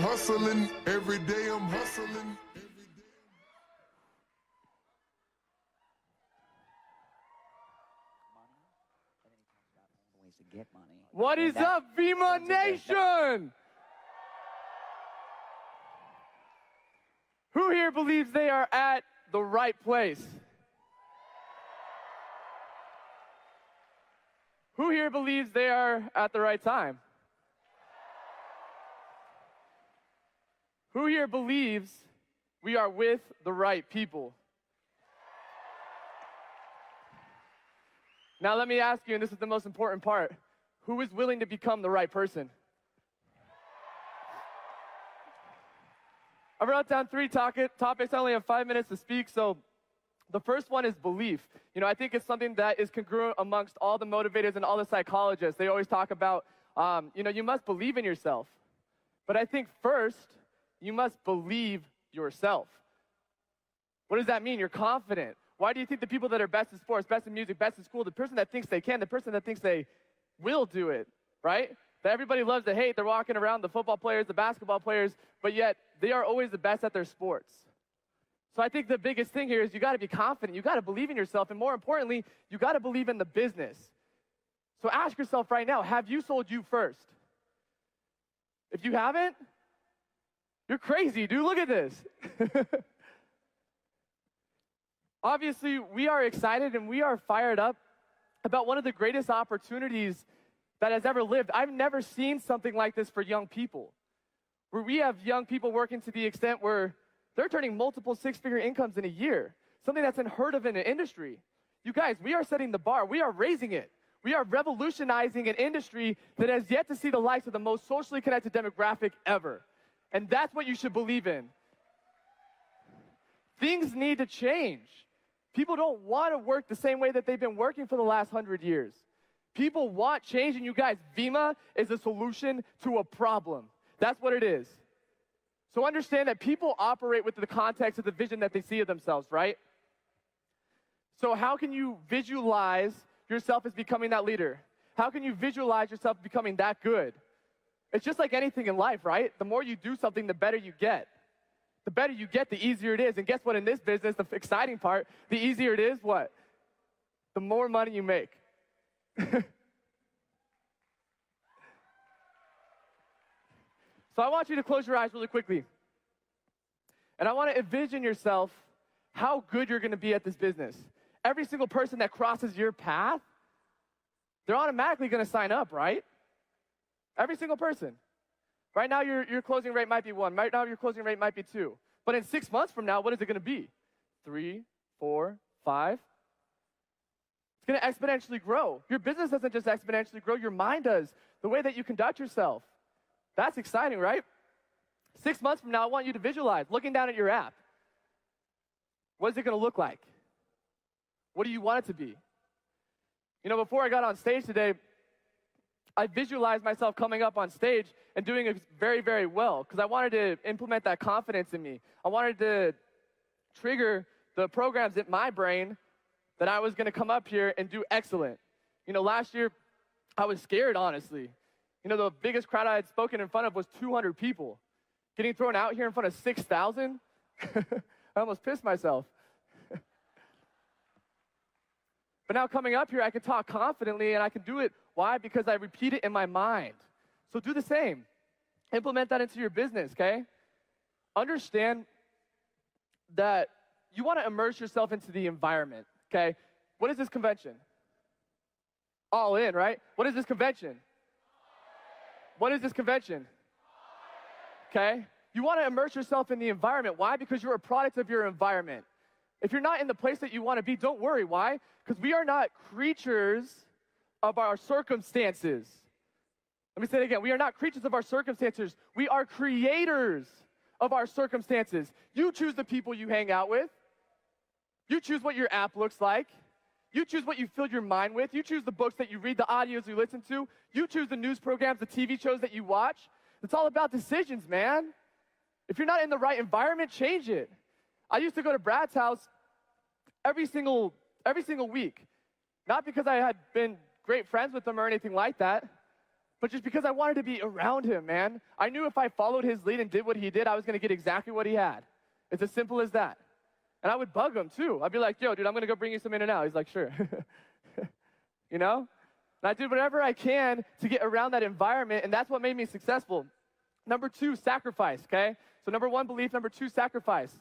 hustling. Every day I'm hustling. What is up, Vemma Nation? Who here believes they are at the right place? Who here believes they are at the right time? Who here believes we are with the right people? Now let me ask you, and this is the most important part, who is willing to become the right person? I wrote down 3 topics. I only have 5 minutes to speak, so the first one is belief. You know, I think it's something that is congruent amongst all the motivators and all the psychologists. They always talk about, you know, you must believe in yourself. But I think first, you must believe yourself. What does that mean? You're confident. Why do you think the people that are best in sports, best in music, best in school, the person that thinks they can, the person that thinks they will do it, right? That everybody loves to hate. They're walking around, the football players, the basketball players, but yet they are always the best at their sports. So I think the biggest thing here is you got to be confident. You got to believe in yourself. And more importantly, you got to believe in the business. So ask yourself right now, have you sold you first? If you haven't, you're crazy, dude. Look at this. Obviously, we are excited and we are fired up about one of the greatest opportunities that has ever lived. I've never seen something like this for young people, where we have young people working to the extent where they're turning multiple 6-figure incomes in a year, something that's unheard of in an industry. You guys, we are setting the bar. We are raising it. We are revolutionizing an industry that has yet to see the likes of the most socially connected demographic ever. And that's what you should believe in. Things need to change. People don't want to work the same way that they've been working for the last 100 years. People want change, and you guys, Vemma is a solution to a problem. That's what it is. So understand that people operate with the context of the vision that they see of themselves, right? So how can you visualize yourself as becoming that leader? How can you visualize yourself becoming that good? It's just like anything in life, right? The more you do something, the better you get. The better you get, the easier it is. And guess what? In this business, the exciting part, the easier it is, what? The more money you make. So I want you to close your eyes really quickly. And I want to envision yourself how good you're going to be at this business. Every single person that crosses your path, they're automatically going to sign up, right? Every single person. Right now, your closing rate might be 1. Right now, your closing rate might be 2. But in 6 months from now, what is it going to be? 3, 4, 5? It's going to exponentially grow. Your business doesn't just exponentially grow. Your mind does. The way that you conduct yourself. That's exciting, right? 6 months from now, I want you to visualize, looking down at your app. What is it going to look like? What do you want it to be? You know, before I got on stage today, I visualized myself coming up on stage and doing it very, very well because I wanted to implement that confidence in me. I wanted to trigger the programs in my brain that I was going to come up here and do excellent. You know, last year, I was scared, honestly. You know, the biggest crowd I had spoken in front of was 200 people. Getting thrown out here in front of 6,000, I almost pissed myself. But now coming up here, I can talk confidently and I can do it. Why? Because I repeat it in my mind. So do the same. Implement that into your business, okay? Understand that you want to immerse yourself into the environment, okay? What is this convention? All in, right? What is this convention? What is this convention? Okay? You want to immerse yourself in the environment. Why? Because you're a product of your environment. If you're not in the place that you want to be, don't worry. Why? Because we are not creatures of our circumstances. Let me say it again. We are not creatures of our circumstances. We are creators of our circumstances. You choose the people you hang out with. You choose what your app looks like. You choose what you fill your mind with. You choose the books that you read, the audios you listen to. You choose the news programs, the TV shows that you watch. It's all about decisions, man. If you're not in the right environment, change it. I used to go to Brad's house every single week. Not because I had been great friends with him or anything like that, but just because I wanted to be around him, man. I knew if I followed his lead and did what he did, I was going to get exactly what he had. It's as simple as that. And I would bug him too. I'd be like, yo, dude, I'm going to go bring you some In-N-Out. He's like, sure. You know? And I did whatever I can to get around that environment, and that's what made me successful. Number 2, sacrifice, okay? So number 1, belief. Number 2, sacrifice,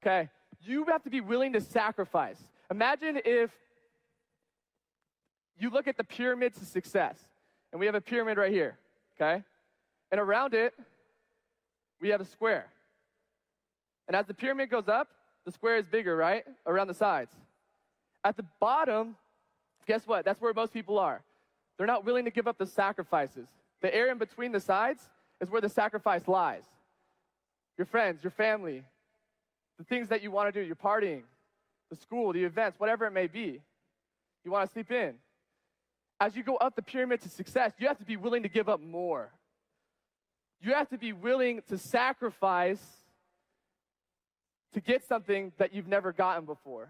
okay? You have to be willing to sacrifice. Imagine if you look at the pyramid to success, and we have a pyramid right here, okay? And around it, we have a square. And as the pyramid goes up, the square is bigger, right? Around the sides. At the bottom, guess what? That's where most people are. They're not willing to give up the sacrifices. The area in between the sides is where the sacrifice lies. Your friends, your family, the things that you want to do, your partying, the school, the events, whatever it may be. You want to sleep in. As you go up the pyramid to success, you have to be willing to give up more. You have to be willing to sacrifice to get something that you've never gotten before.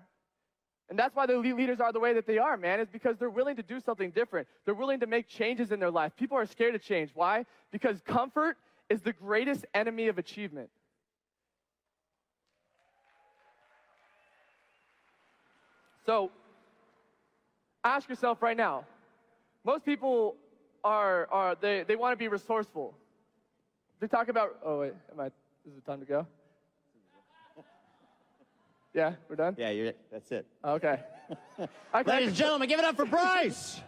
And that's why the elite leaders are the way that they are, man, is because they're willing to do something different. They're willing to make changes in their life. People are scared to change. Why? Because comfort is the greatest enemy of achievement. So, ask yourself right now, most people they want to be resourceful. They talk about, oh wait, is it time to go? Yeah, we're done? Yeah, that's it. Okay. Ladies and gentlemen, give it up for Bryce.